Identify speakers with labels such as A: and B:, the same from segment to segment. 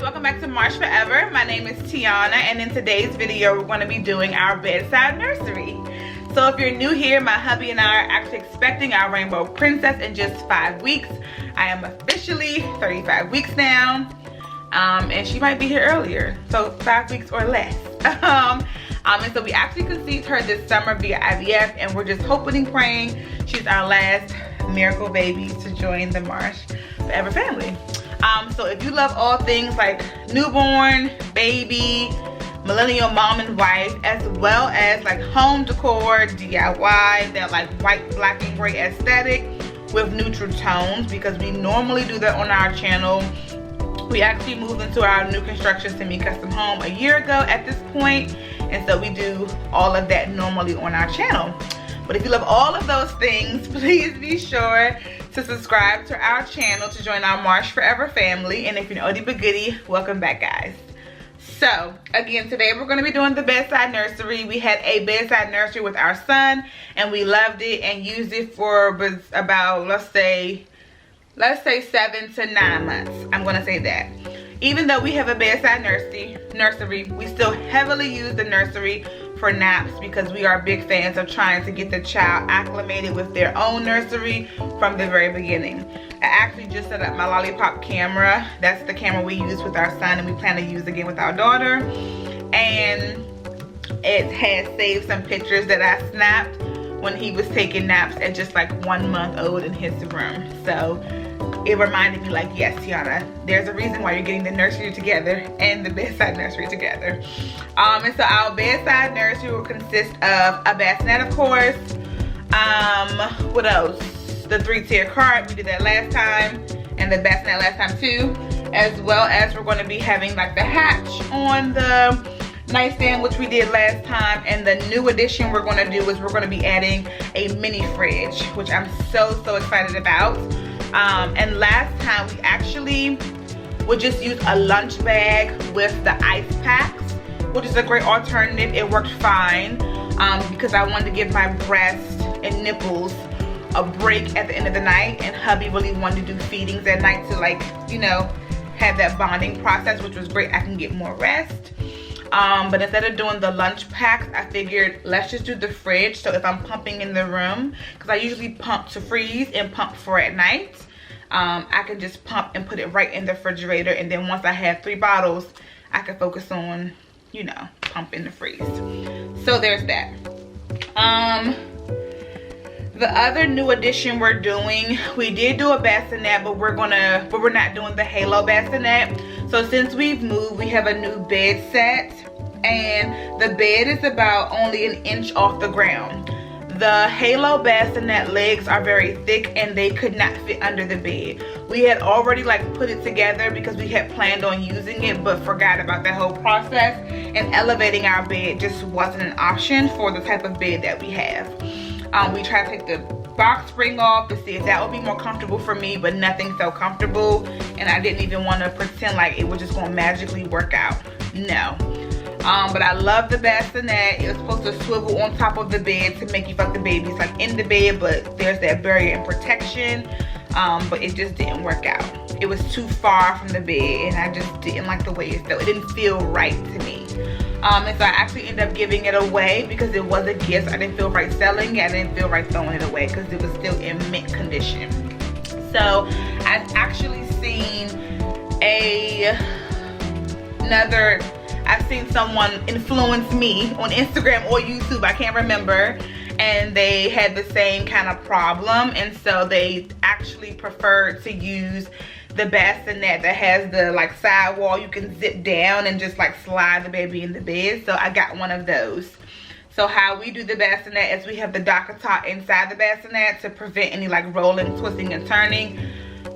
A: welcome back to Marsh Forever. My name is Tiana, and in today's video we're going to be doing our bedside nursery. So if you're new here, my hubby and I are actually expecting our rainbow princess in just 5 weeks. I am officially 35 weeks now, and she might be here earlier, so 5 weeks or less. And so we actually conceived her this summer via IVF, and we're just hoping and praying she's our last miracle baby to join the Marsh Forever family. So if you love all things like newborn, baby, millennial mom and wife, as well as like home decor, DIY, that like white, black, and gray aesthetic with neutral tones, because we normally do that on our channel. We actually moved into our new construction semi-custom home a year ago at this point, and so we do all of that normally on our channel. But if you love all of those things, please be sure to subscribe to our channel to join our Marsh Forever family. And if you're an oldie but goodie, welcome back, guys. So again, today we're going to be doing the bedside nursery. We had a bedside nursery with our son, and we loved it and used it for about let's say 7 to 9 months. I'm going to say that. Even though we have a bedside nursery, we still heavily use the nursery for naps, because we are big fans of trying to get the child acclimated with their own nursery from the very beginning. I actually just set up my lollipop camera. That's the camera we use with our son, and we plan to use again with our daughter. And it has saved some pictures that I snapped when he was taking naps at just like 1 month old in his room. So it reminded me, like, yes, Tiana, there's a reason why you're getting the nursery together and the bedside nursery together. And so our bedside nursery will consist of a bassinet, of course. What else? The 3-tier cart, we did that last time, and the bassinet last time too. As well as we're going to be having like the hatch on the nightstand, which we did last time. And the new addition we're going to do is we're going to be adding a mini fridge, which I'm so excited about. And last time we actually would just use a lunch bag with the ice packs, which is a great alternative. It worked fine because I wanted to give my breast and nipples a break at the end of the night, and hubby really wanted to do feedings at night to, like, you know, have that bonding process, which was great. I can get more rest. But instead of doing the lunch packs, I figured let's just do the fridge. So if I'm pumping in the room, because I usually pump to freeze and pump for at night, I can just pump and put it right in the refrigerator. And then once I have 3 bottles, I can focus on, you know, pump in the freeze. So there's that. The other new addition we're doing, we did do a bassinet, but we're not doing the halo bassinet. So since we've moved, we have a new bed set, and the bed is about only 1 inch off the ground. The halo bassinet legs are very thick, and they could not fit under the bed. We had already like put it together because we had planned on using it, but forgot about that whole process, and elevating our bed just wasn't an option for the type of bed that we have. We tried to take the box spring off to see if that would be more comfortable for me, but nothing felt comfortable, and I didn't even want to pretend like it was just going to magically work out. No. But I love the bassinet. It was supposed to swivel on top of the bed to make you feel like the baby's like in the bed, but there's that barrier and protection. But it just didn't work out. It was too far from the bed, and I just didn't like the way it felt. It didn't feel right to me. And so I actually ended up giving it away because it was a gift. I didn't feel right selling it. I didn't feel right throwing it away because it was still in mint condition. So I've actually seen I've seen someone influence me on Instagram or YouTube, I can't remember, and they had the same kind of problem, and so they actually preferred to use the bassinet that has the like side wall you can zip down and just like slide the baby in the bed. So I got one of those. So how we do the bassinet is we have the docker top inside the bassinet to prevent any like rolling, twisting, and turning.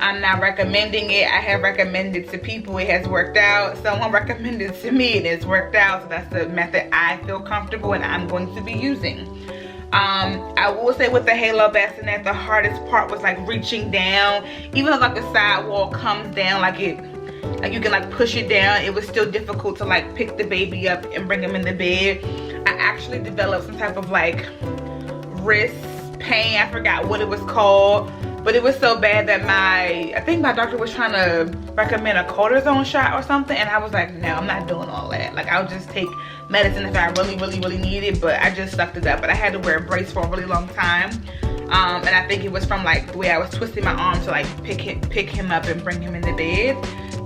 A: I'm not recommending it. I have recommended to people, it has worked out. Someone recommended to me, it has worked out. So that's the method I feel comfortable and I'm going to be using. I will say with the halo bassinet, the hardest part was like reaching down. Even though like the side wall comes down, like you can like push it down, it was still difficult to like pick the baby up and bring him in the bed. I actually developed some type of like wrist pain. I forgot what it was called, But it was so bad that I think my doctor was trying to recommend a cortisone shot or something, and I was like, no, I'm not doing all that. Like, I'll just take medicine if I really need it, but I just sucked it up. But I had to wear a brace for a really long time. And I think it was from like the way I was twisting my arm to like pick him up and bring him into bed,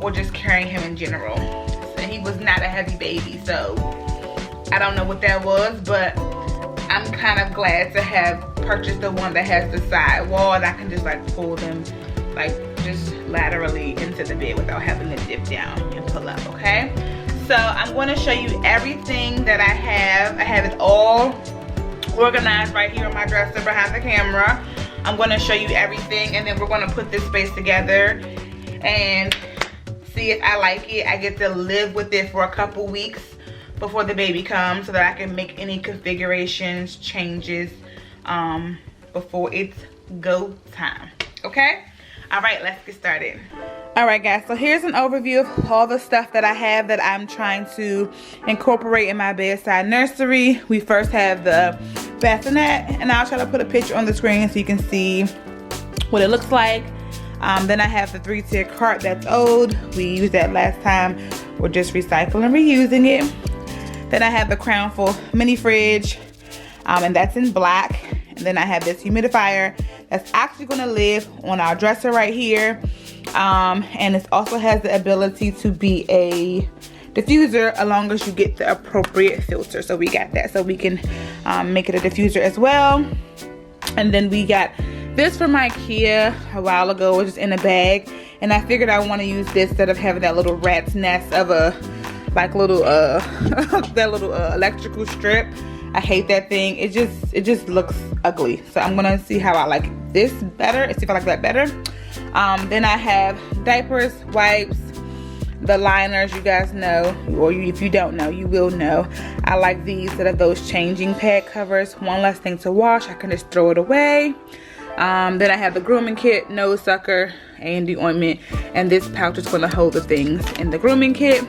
A: or just carrying him in general. And he was not a heavy baby, so I don't know what that was, but I'm kind of glad to have purchased the one that has the side wall, and I can just like pull them like just laterally into the bed without having to dip down and pull up. Okay, so I'm going to show you everything that I have. I have it all organized right here on my dresser behind the camera. I'm going to show you everything, and then we're going to put this space together and see if I like it. I get to live with it for a couple weeks before the baby comes, so that I can make any configurations, changes before it's go time. Okay, all right, let's get started. All right guys, so here's an overview of all the stuff that I have that I'm trying to incorporate in my bedside nursery. We first have the bassinet, and I'll try to put a picture on the screen so you can see what it looks like. Then I have the 3-tier cart that's old. We used that last time. We're just recycling and reusing it. Then I have the Crown Full mini fridge, and that's in black. And then I have this humidifier that's actually going to live on our dresser right here. And it also has the ability to be a diffuser as long as you get the appropriate filter. So we got that, so we can make it a diffuser as well. And then we got this from IKEA a while ago. It was just in a bag, and I figured I want to use this instead of having that little rat's nest of a like little that little electrical strip. I hate that thing. It just looks ugly. So I'm gonna see how I like this better, see if I like that better. Then I have diapers, wipes, the liners. You guys know, or if you don't know, you will know. I like these instead of those changing pad covers. One less thing to wash. I can just throw it away. Then I have the grooming kit, nose sucker, and the ointment. And this pouch is going to hold the things in the grooming kit.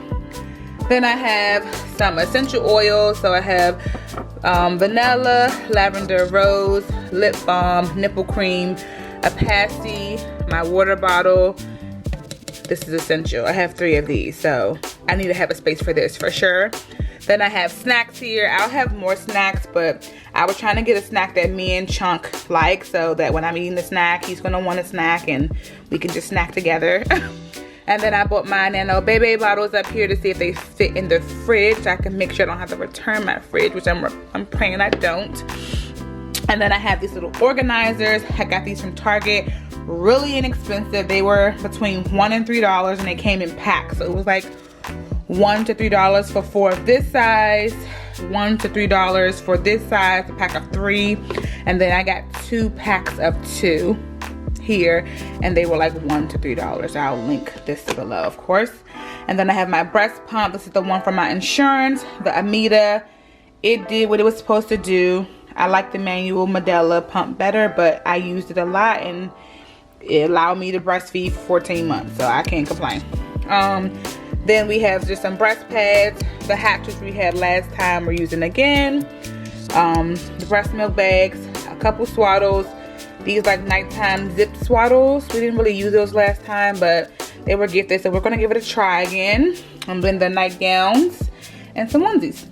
A: Then I have some essential oils. So I have vanilla, lavender, rose, lip balm, nipple cream, a pasty, my water bottle. This is essential. I have 3 of these, so I need to have a space for this for sure. Then I have snacks here. I'll have more snacks, but I was trying to get a snack that me and Chunk like, so that when I'm eating the snack, he's gonna want a snack and we can just snack together. And then I bought my Nano Bebe bottles up here to see if they fit in the fridge, so I can make sure I don't have to return my fridge, which I'm praying I don't. And then I have these little organizers. I got these from Target. Really inexpensive. They were between $1 and $3, and they came in packs. So it was like $1 to $3 for 4 of this size, $1 to $3 for this size, a pack of 3, and then I got 2 packs of 2 here, and they were like $1 to $3. I'll link this below, of course. And then I have my breast pump. This is the one from my insurance, the Amita. It did what it was supposed to do. I like the manual Medela pump better, but I used it a lot, and it allowed me to breastfeed for 14 months, so I can't complain. Then we have just some breast pads. The hatches we had last time we're using again. The breast milk bags, a couple swaddles. These like nighttime zip swaddles. We didn't really use those last time, but they were gifted, so we're gonna give it a try again. And then the nightgowns and some onesies.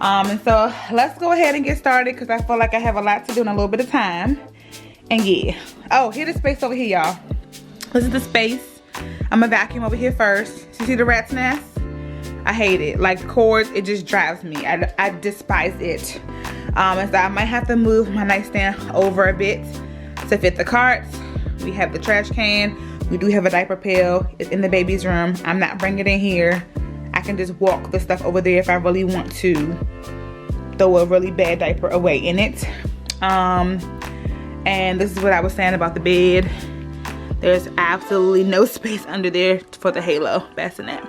A: And so let's go ahead and get started, because I feel like I have a lot to do in a little bit of time. And yeah. Oh, here's the space over here, y'all. This is the space. I'm gonna vacuum over here first. You see the rat's nest? I hate it. Like cords, it just drives me. I despise it. And so I might have to move my nightstand over a bit to fit the carts. We have the trash can. We do have a diaper pail. It's in the baby's room. I'm not bringing it in here. I can just walk the stuff over there if I really want to throw a really bad diaper away in it. And this is what I was saying about the bed. There's absolutely no space under there for the Halo bassinet.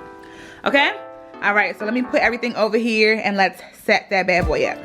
A: Okay? All right, so let me put everything over here and let's set that bad boy up.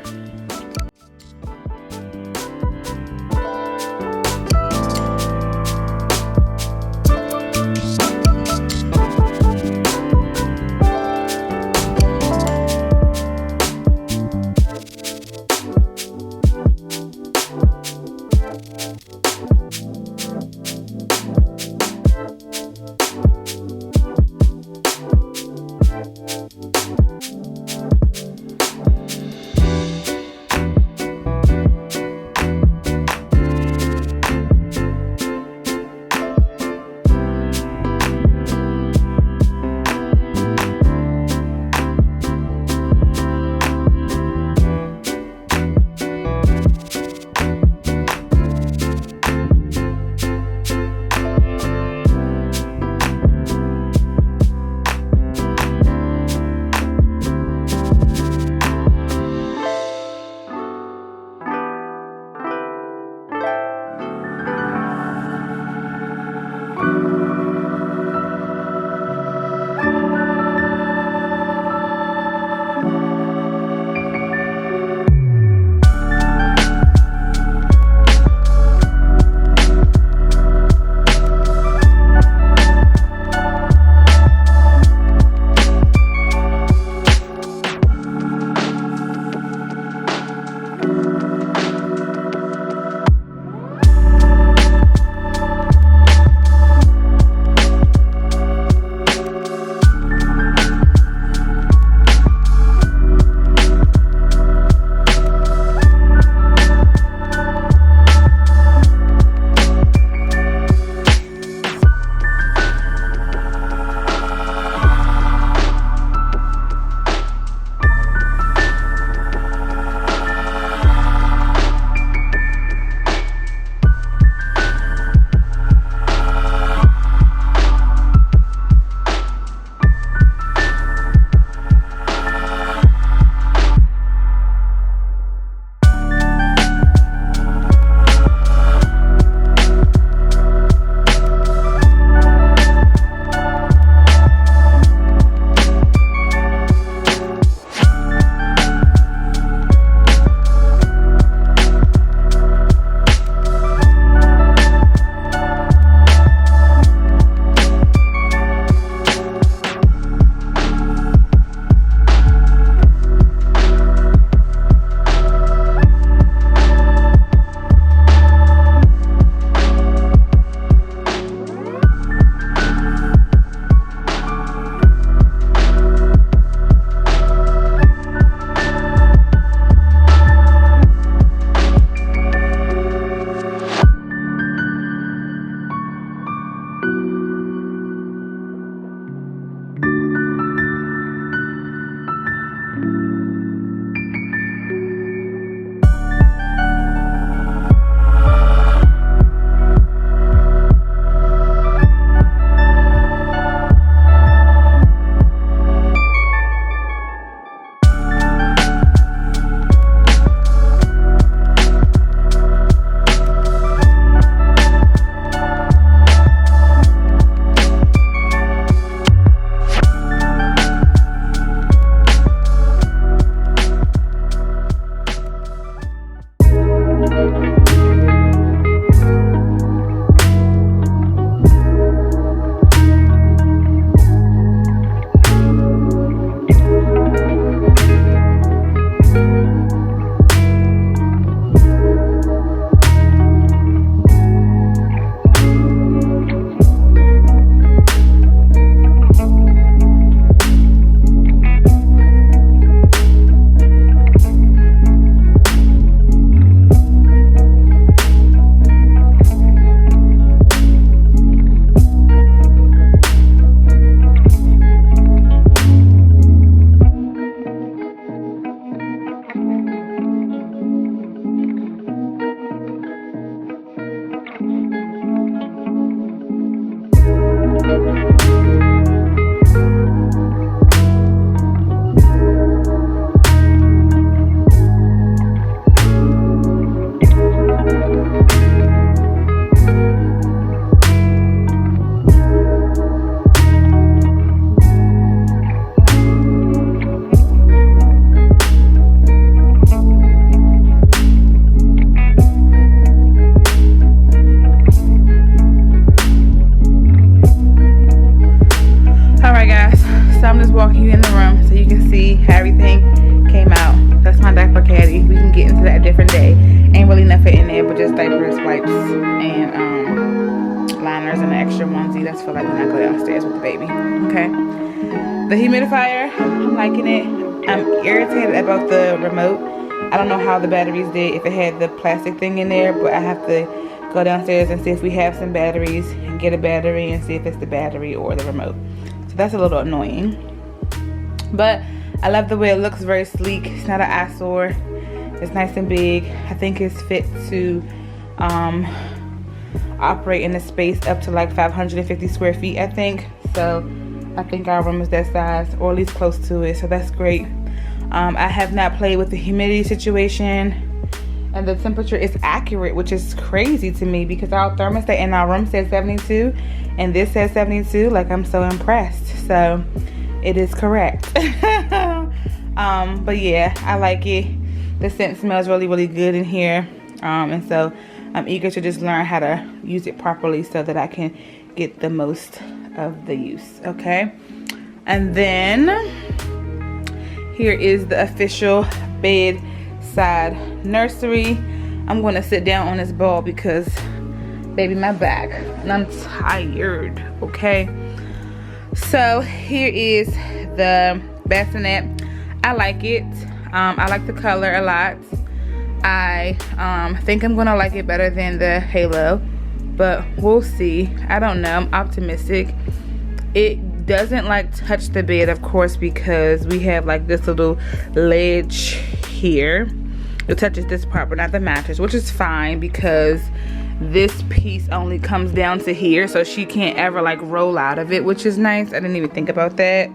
A: just walking you in the room so you can see how everything came out. That's my diaper caddy. We can get into that a different day. Ain't really nothing in there but just diapers, wipes, and liners and an extra onesie. That's for like when I go downstairs with the baby. Okay. The humidifier, I'm liking it. I'm irritated about the remote. I don't know how the batteries did, if it had the plastic thing in there, but I have to go downstairs and see if we have some batteries and get a battery and see if it's the battery or the remote. So that's a little annoying. But I love the way it looks, very sleek. It's not an eyesore. It's nice and big. I think it's fit to operate in a space up to like 550 square feet, I think. So I think our room is that size, or at least close to it. So that's great. I have not played with the humidity situation, and the temperature is accurate, which is crazy to me because our thermostat in our room says 72 and this says 72. Like, I'm so impressed. So it is correct. But yeah, I like it. The scent smells really, really good in here. And so I'm eager to just learn how to use it properly so that I can get the most of the use. Okay. And then here is the official bedside nursery. I'm going to sit down on this ball because, baby, my back, and I'm tired. Okay. So here is the bassinet. I like it. I like the color a lot. I think I'm gonna like it better than the Halo, but we'll see. I don't know. I'm optimistic. It doesn't like touch the bed, of course, because we have like this little ledge here. It touches this part but not the mattress, which is fine because this piece only comes down to here, so she can't ever like roll out of it, which is nice. I didn't even think about that.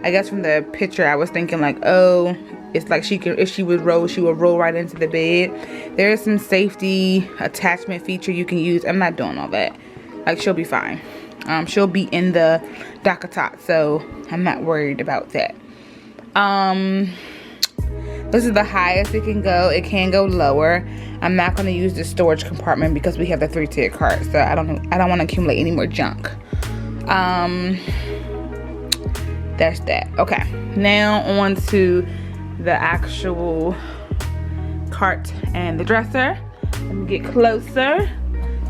A: I guess from the picture I was thinking like, oh, it's like she could, if she would roll, she would roll right into the bed. There is some safety attachment feature you can use. I'm not doing all that. Like, she'll be fine. She'll be in the dock-a-tot, so I'm not worried about that. This is the highest it can go. It can go lower. I'm not going to use the storage compartment because we have the 3-tier cart, so I don't want to accumulate any more junk. That's that. Okay, now on to the actual cart and the dresser. Let me get closer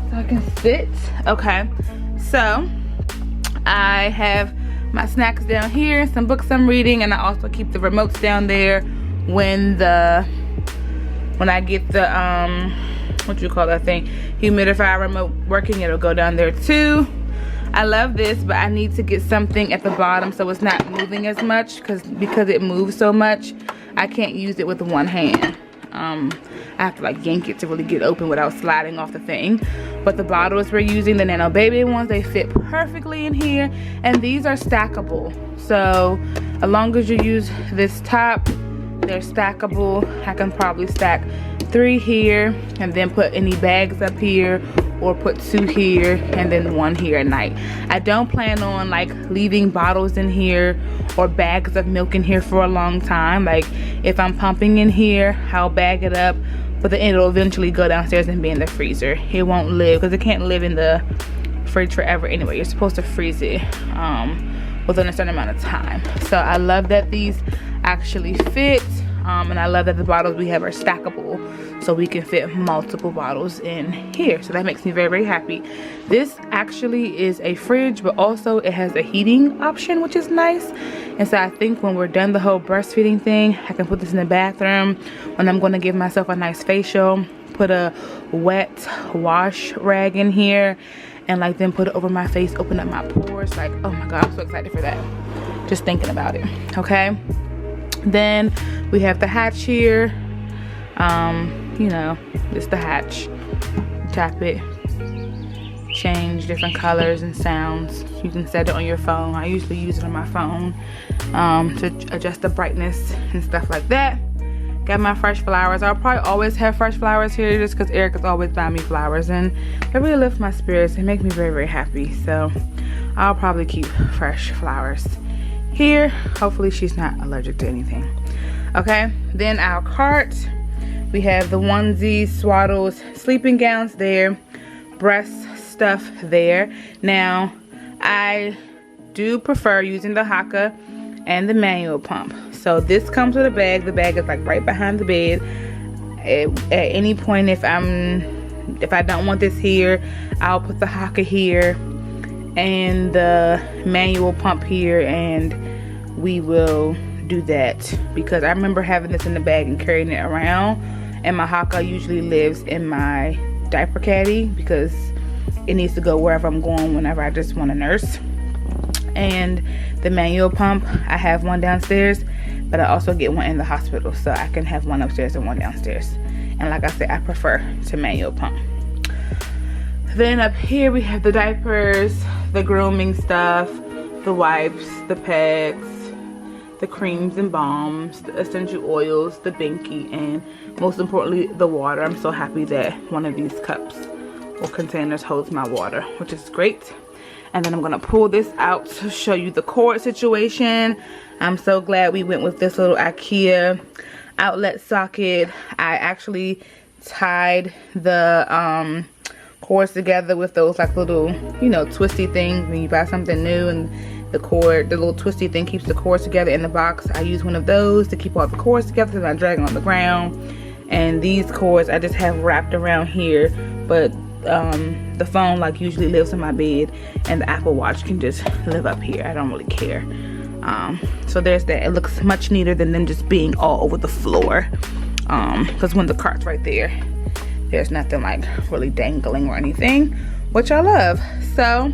A: so I can sit. Okay, so I have my snacks down here, some books I'm reading, and I also keep the remotes down there. When I get the what do you call that thing, humidifier remote working, it'll go down there too. I love this, but I need to get something at the bottom so it's not moving as much, because it moves so much I can't use it with one hand. I have to like yank it to really get open without sliding off the thing. But the bottles we're using, the Nano Baby ones, they fit perfectly in here, and these are stackable. So as long as you use this top, they're stackable. I can probably stack 3 here and then put any bags up here, or put 2 here and then 1 here at night. I don't plan on like leaving bottles in here or bags of milk in here for a long time. Like, if I'm pumping in here, I'll bag it up, but then it'll eventually go downstairs and be in the freezer. It won't live, because it can't live in the fridge forever anyway. You're supposed to freeze it within a certain amount of time. So I love that these actually fit, and I love that the bottles we have are stackable, so we can fit multiple bottles in here. So that makes me very, very happy. This actually is a fridge, but also it has a heating option, which is nice. And so I think when we're done the whole breastfeeding thing, I can put this in the bathroom when I'm going to give myself a nice facial, put a wet wash rag in here, and like then put it over my face, open up my pores. Like, oh my god, I'm so excited for that just thinking about it. Okay, then we have the hatch here. You know, it's the hatch. Tap it, change different colors and sounds. You can set it on your phone. I usually use it on my phone to adjust the brightness and stuff like that. Got my fresh flowers. I'll probably always have fresh flowers here just because Erica's always buying me flowers, and they really lift my spirits and make me very, very happy. So I'll probably keep fresh flowers here. Hopefully she's not allergic to anything. Okay, then our cart. We have the onesies, swaddles, sleeping gowns there, breast stuff there. Now, I do prefer using the Haka, and the manual pump. So this comes with a bag. The bag is like right behind the bed. At any point, if I don't want this here, I'll put the Haka here and the manual pump here, and we will do that, because I remember having this in the bag and carrying it around, and my Haka usually lives in my diaper caddy because it needs to go wherever I'm going whenever I just want to nurse. And the manual pump, I have one downstairs, but I also get one in the hospital, so I can have one upstairs and one downstairs. And like I said, I prefer to manual pump. Then up here we have the diapers, the grooming stuff, the wipes, the pads, the creams and balms, the essential oils, the binky, and most importantly, the water. I'm so happy that one of these cups or containers holds my water, which is great. And then I'm gonna pull this out to show you the cord situation. I'm so glad we went with this little IKEA outlet socket. I actually tied the cords together with those like little, you know, twisty things when you buy something new, and the cord, the little twisty thing keeps the cords together in the box. I use one of those to keep all the cords together so I'm not dragging on the ground. And these cords I just have wrapped around here, but the phone like usually lives in my bed, and the Apple Watch can just live up here. I don't really care. So there's that. It looks much neater than them just being all over the floor, because when the cart's right there, there's nothing like really dangling or anything, which I love. So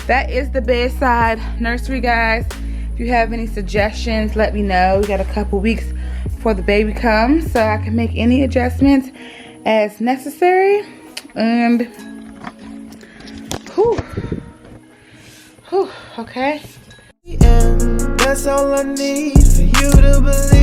A: that is the bedside nursery, guys. If you have any suggestions, let me know. We got a couple weeks before the baby comes, so I can make any adjustments as necessary. And okay.
B: That's all I need for you to believe.